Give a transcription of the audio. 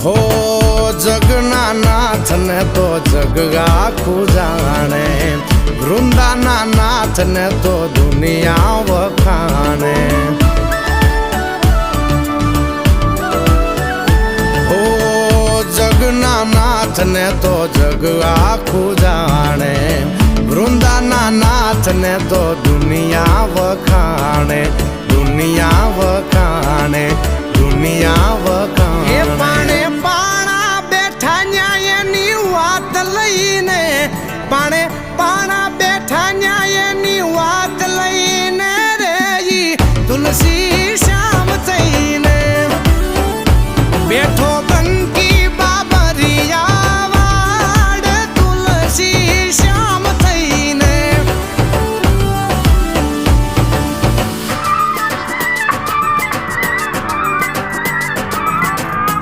હો જગના નાથ ને તો જગ આખું જાણે, વૃંદાના નાથ ને તો દુનિયા વખાણે. હો જગના નાથ ને તો જગ આખું જાણે, વૃંદાના નાથ ને તો દુનિયા વખાણે, દુનિયા વખાણે, દુનિયા વખાણે. એ પાણે પાણા બેઠા ન્યાયની વાત લઈને, પાણે પાણા બેઠા ન્યાયની વાત લઈને રે તુલસી શ્યામ થઈને બેઠો બંધ